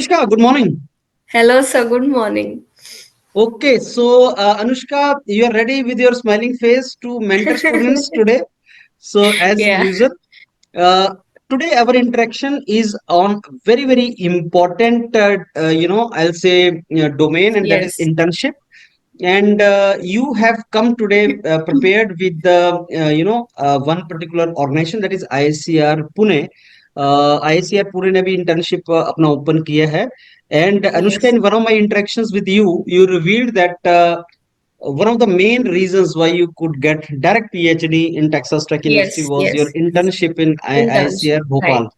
Anushka, good morning. Hello, sir. Good morning. Okay, so Anushka, you are ready with your smiling face to mentor students today. So, as Yeah. usual, uh, today our interaction is on very important, I'll say domain, and that is Yes. internship. And you have come today prepared with one particular organization, that is ISCR Pune. ISCR Pune ने भी internship अपना open किया है. And Anushka, Yes. in one of my interactions with you, you revealed that one of the main reasons why you could get direct PhD in Texas Tech University Yes. was your Yes. internship in ISCR Internship. Right. Bhopal.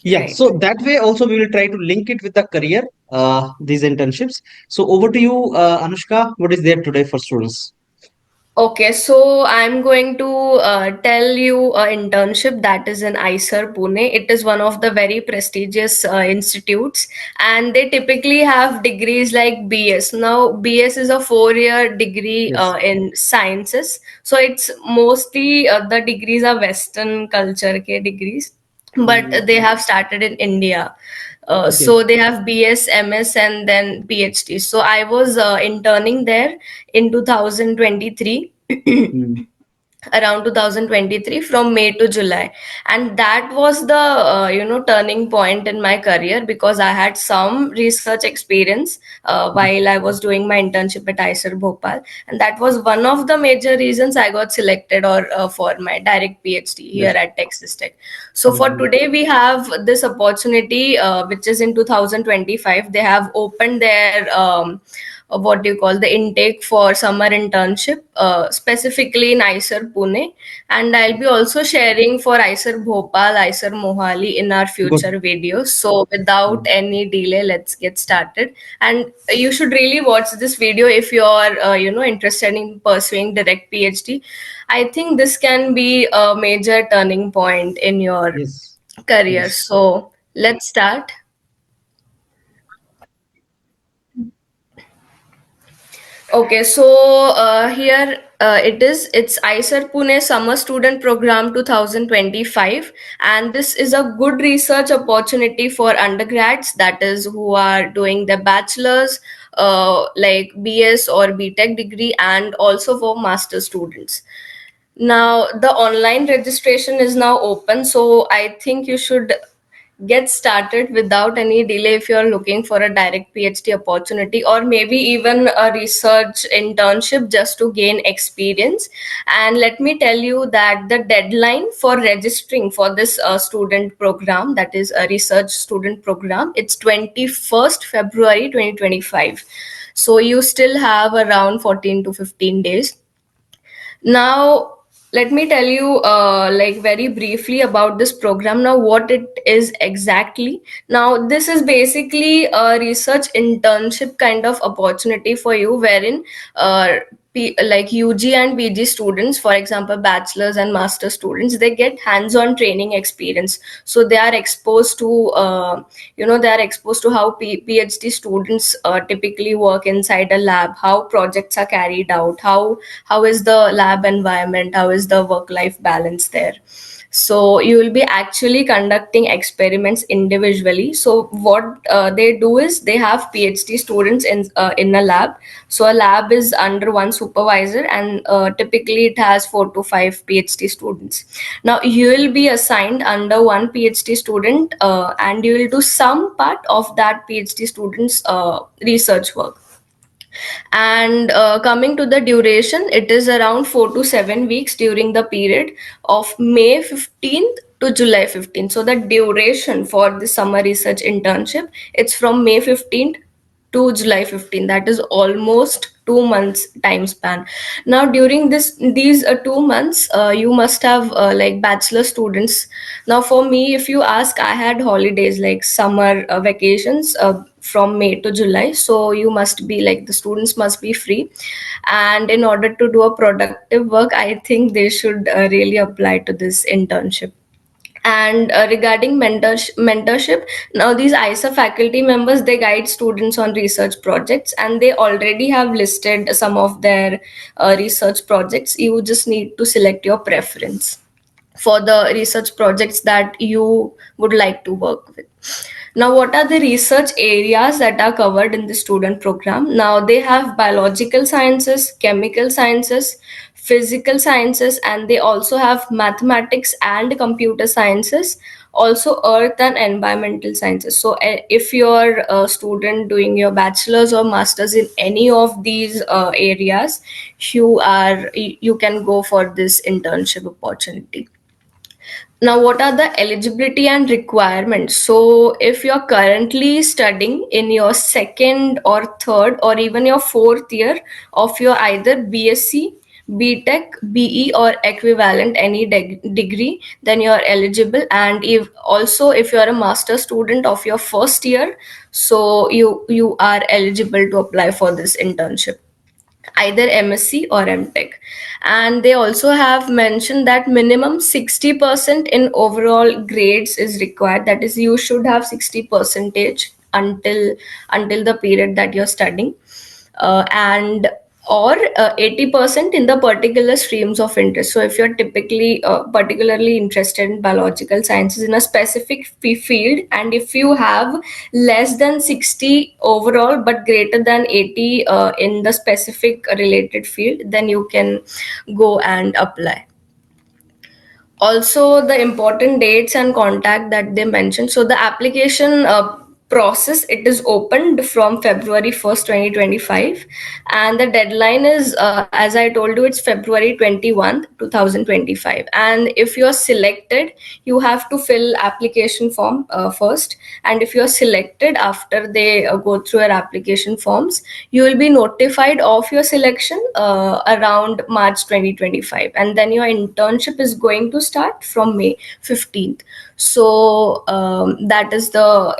Yeah, Right. so that way also we will try to link it with the career, these internships. So over to you, Anushka. What is there today for students? Okay, so I'm going to tell you an internship that is in ISER Pune. It is one of the very prestigious institutes, and they typically have degrees like BS. Now, BS is a 4 year degree Yes. in sciences, so it's mostly the degrees are Western culture ke degrees, but Mm, they have started in India. okay. So they have BS, MS, and then PhD. So I was interning there in 2023. Mm, Around 2023 from May to July, and that was the turning point in my career because I had some research experience mm, while I was doing my internship at ISER Bhopal, and that was one of the major reasons I got selected or for my direct PhD here yes. at Texas Tech. So for Mm, today we have this opportunity which is in 2025. They have opened their what do you call the intake for summer internship specifically in ISER Pune, and I'll be also sharing for ISER Bhopal, ISER Mohali in our good. future videos. So without Mm, any delay, let's get started. And you should really watch this video if you are interested in pursuing direct PhD. I think this can be a major turning point in your yes. career. Yes. So let's start. Okay, so here it is. It's ISER Pune Summer Student Program 2025, and this is a good research opportunity for undergrads, that is, who are doing their bachelor's, like BS or BTech degree, and also for master students. Now, the online registration is now open, so I think you should get started without any delay if you're looking for a direct PhD opportunity or maybe even a research internship just to gain experience. And let me tell you that the deadline for registering for this student program, that is a research student program, it's 21st February 2025. So you still have around 14 to 15 days. Now, let me tell you, like very briefly about this program. Now, what it is exactly. Now, this is basically a research internship kind of opportunity for you, wherein like UG and PG students, for example, bachelor's and master students, they get hands-on training experience. So they are exposed to, they are exposed to how PhD students typically work inside a lab, how projects are carried out, how is the lab environment, how is the work life balance there. So you will be actually conducting experiments individually. So what they do is they have PhD students in a lab. So a lab is under one supervisor, and typically it has 4 to 5 PhD students. Now you will be assigned under one PhD student, and you will do some part of that PhD student's research work. And coming to the duration, it is around 4 to 7 weeks during the period of May 15th to July 15th. So the duration for the summer research internship, it's from May 15th to July 15th. That is almost 2 months time span. Now during these 2 months, you must have like bachelor students. Now for me, if you ask, I had holidays like summer vacations from May to July. So you must be like the students must be free, and in order to do a productive work, I think they should really apply to this internship. And regarding mentorship, now these ISA faculty members, they guide students on research projects, and they already have listed some of their research projects. You just need to select your preference for the research projects that you would like to work with. Now, what are the research areas that are covered in the student program? Now, they have biological sciences, chemical sciences, physical sciences, and they also have mathematics and computer sciences, also earth and environmental sciences. So, if you're a student doing your bachelor's or master's in any of these areas, you can go for this internship opportunity. Now, what are the eligibility and requirements? So, if you're currently studying in your second or third or even your fourth year of your either BSc, BTech, BE, or equivalent any degree, then you're eligible. And if you're a master student of your first year, so you are eligible to apply for this internship, either MSc or MTech. And they also have mentioned that minimum 60% in overall grades is required. That is, you should have 60 percentage until the period that you're studying, and or 80% in the particular streams of interest. So if you're typically particularly interested in biological sciences in a specific field, and if you have less than 60 overall but greater than 80 in the specific related field, then you can go and apply. Also, the important dates and contact that they mentioned. So the application process, it is opened from February 1st, 2025, and the deadline is, as I told you, it's February 21st, 2025. And if you're selected, you have to fill application form first, and if you're selected after they go through your application forms, you will be notified of your selection around March 2025, and then your internship is going to start from May 15th. So that is the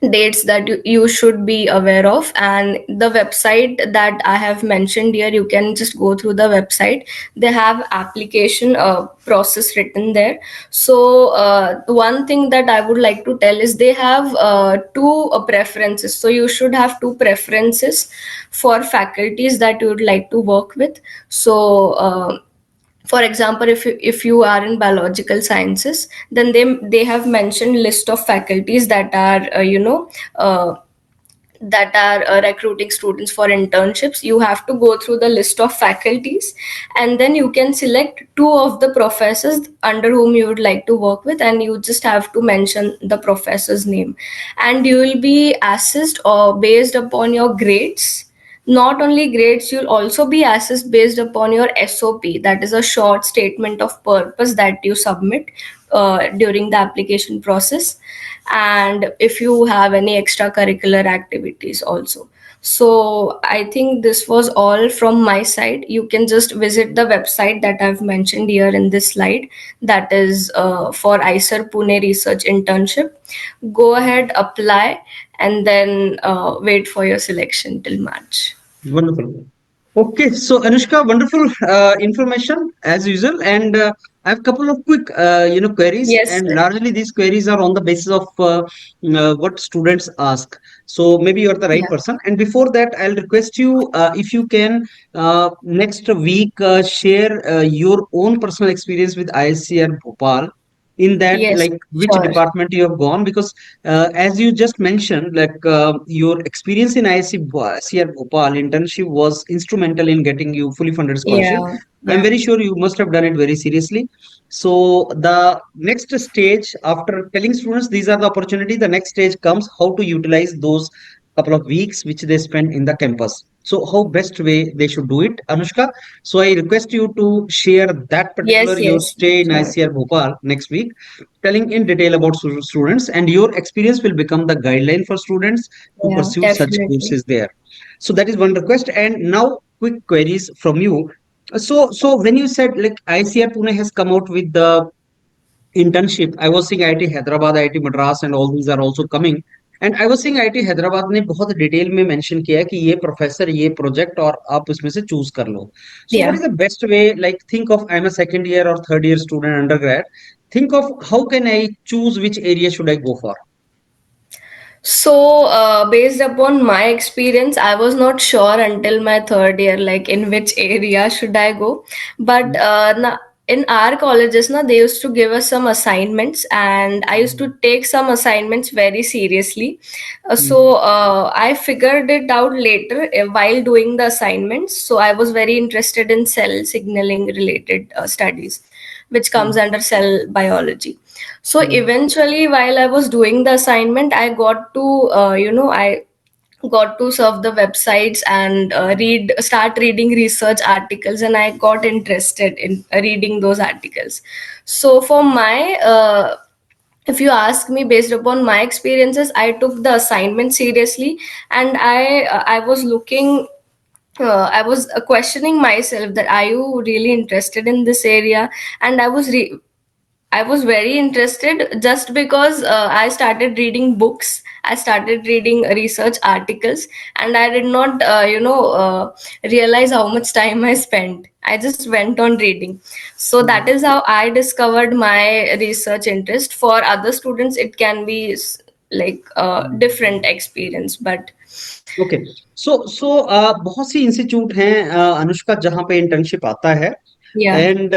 dates that you should be aware of. And the website that I have mentioned here, you can just go through the website. They have application process written there. So one thing that I would like to tell is they have two preferences. So you should have two preferences for faculties that you would like to work with. So for example, if you are in biological sciences, then they have mentioned list of faculties that are uh, recruiting students for internships. You have to go through the list of faculties, and then you can select two of the professors under whom you would like to work with, and you just have to mention the professor's name. And you will be assessed or based upon your grades. Not only grades, you'll also be assessed based upon your SOP, that is a short statement of purpose that you submit during the application process, and if you have any extracurricular activities also. So I think this was all from my side. You can just visit the website that I've mentioned here in this slide, that is for ICER Pune Research Internship. Go ahead, apply, and then wait for your selection till March. Wonderful. Okay, so Anushka, wonderful information as usual, and I have a couple of quick, queries, Yes, and sir. largely these queries are on the basis of what students ask. So maybe you're the right Yeah. person. And before that, I'll request you if you can next week share your own personal experience with ISCR Bhopal. In that, Yes, like which sure. department you have gone, because as you just mentioned, like your experience in ICR Bhopal internship was instrumental in getting you fully funded scholarship. Yeah, I'm yeah. very sure you must have done it very seriously. So the next stage, after telling students these are the opportunity, the next stage comes how to utilize those couple of weeks which they spend in the campus. So how best way they should do it, Anushka? So I request you to share that particular Yes, your yes, stay in sure. ICR Bhopal next week, telling in detail about students, and your experience will become the guideline for students to Yeah, pursue such definitely. courses there. So that is one request. And now quick queries from you. So when you said like ICR Pune has come out with the internship, I was seeing IIT Hyderabad, IIT Madras, and all these are also coming. And I was seeing IIT Hyderabad ने बहुत detail में mention किया है कि ये professor ये project और आप उसमें से चूज कर लो. So what Yeah. is the best way, like think of I'm a second year or third year student undergrad, think of how can I choose which area should I go for. So, based upon my experience, I was not sure until my third year, like in which area should I go. But in our colleges na, they used to give us some assignments, and I used to take some assignments very seriously. I figured it out later while doing the assignments. So I was very interested in cell signaling related studies, which comes under cell biology. So eventually, while I was doing the assignment, I got to I got to surf the websites and start reading research articles, and I got interested in reading those articles. So for my if you ask me, based upon my experiences, I took the assignment seriously, and I was looking I was questioning myself that are you really interested in this area. And I was very interested just because I started reading books. I started reading research articles, and I did not, realize how much time I spent. I just went on reading. So that is how I discovered my research interest. For other students, it can be like a different experience, but okay so बहुत सी institute हैं अनुष्का जहाँ पे internship आता है yeah, and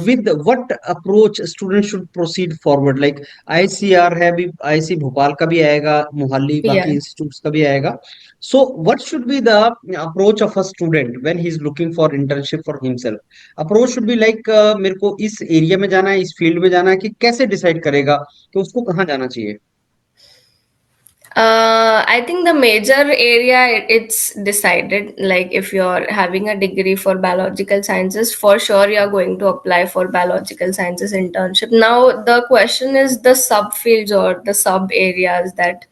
with what approach students should proceed forward like ICR है भी IC Bhopal का भी आएगा मोहाली yeah. बाकी इंस्टीट्यूट्स का भी आएगा so what should be the approach of a student when he is looking for internship for himself approach should be like मेरे को इस एरिया में जाना है इस फील्ड में जाना है कि कैसे डिसाइड करेगा कि उसको कहाँ जाना चाहिए I think the major area it's decided. Like if you're having a degree for biological sciences, for sure you're going to apply for biological sciences internship. Now the question is the subfields or the sub areas that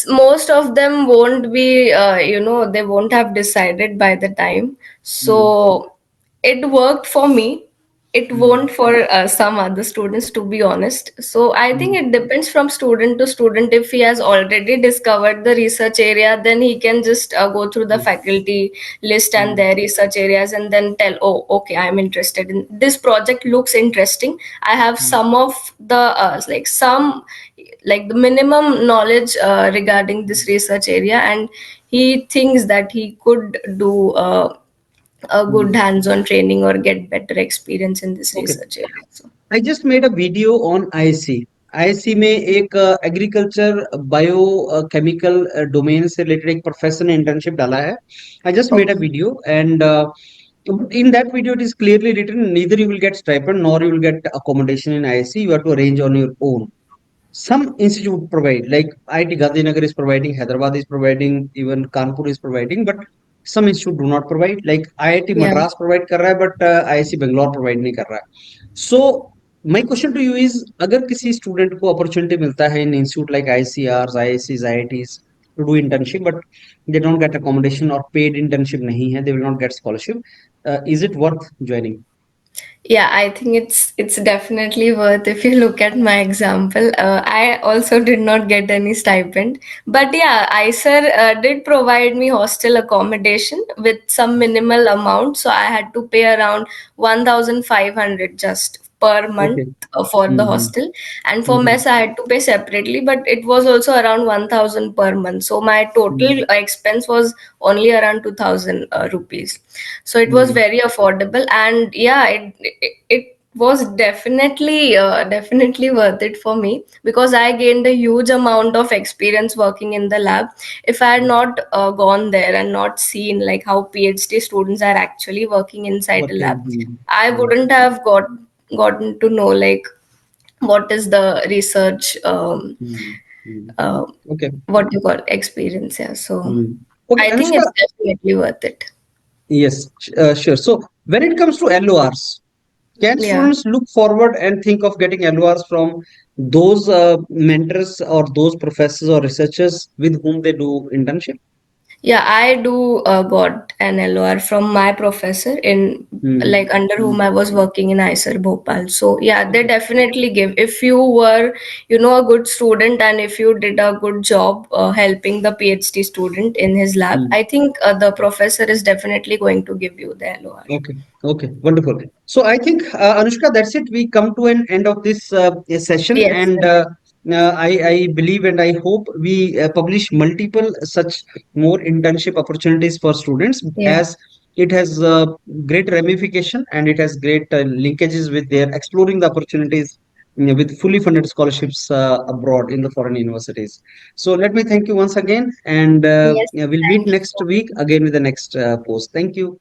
most of them won't be, they won't have decided by the time. So it worked for me. It won't for some other students, to be honest. So I think it depends from student to student. If he has already discovered the research area, then he can just go through the faculty list and their research areas, and then tell, oh, okay, I'm interested in this project, looks interesting. I have some of the like the minimum knowledge regarding this research area, and he thinks that he could do a good hands-on training or get better experience in this okay research area. So I just made a video on IC IC में एक agriculture bio chemical domain से related एक professor ने internship डाला है I just made a okay, video and in that video it is clearly written neither you will get stipend nor you will get accommodation in IIC you have to arrange on your own some institute provide like IIT Gandhinagar is providing Hyderabad is providing even Kanpur is providing but some institute do not provide like IIT yeah. Madras provide कर रहा है but IIC Bangalore provide नहीं कर रहा है so my question to you is अगर किसी student को opportunity मिलता है in institute like ICRs IICs IITs to do internship but they don't get accommodation or paid internship नहीं है they will not get scholarship is it worth joining Yeah, I think it's definitely worth if you look at my example. I also did not get any stipend, but yeah, ICER did provide me hostel accommodation with some minimal amount, so I had to pay around 1,500 just per month okay for the mm-hmm. hostel, and for Mm-hmm. mess I had to pay separately, but it was also around 1,000 per month. So my total expense was only around 2,000 rupees. So it was Mm-hmm. very affordable, and yeah, it was definitely worth it for me, because I gained a huge amount of experience working in the lab. If I had not gone there and not seen like how PhD students are actually working inside a lab, Working. I wouldn't have gotten to know like what is the research Mm, mm. uh, Okay. what you call experience. Yeah, so Okay, I think Anushka. it's definitely worth it. Yes, sure. So when it comes to LORs, can Yeah. students look forward and think of getting LORs from those mentors or those professors or researchers with whom they do internship? Yeah, I do got an LOR from my professor in Hmm. like under whom Hmm. I was working in ICER Bhopal. So yeah, they Okay. definitely give. If you were, a good student, and if you did a good job helping the PhD student in his lab, Hmm. I think the professor is definitely going to give you the LOR. Okay, okay, wonderful. So I think Anushka, that's it. We come to an end of this session, Yes. and I believe and I hope we publish multiple such more internship opportunities for students Yeah. as it has great ramification, and it has great linkages with their exploring the opportunities, with fully funded scholarships abroad in the foreign universities. So let me thank you once again, and Yes, yeah, we'll meet thank you next so week again with the next post. Thank you.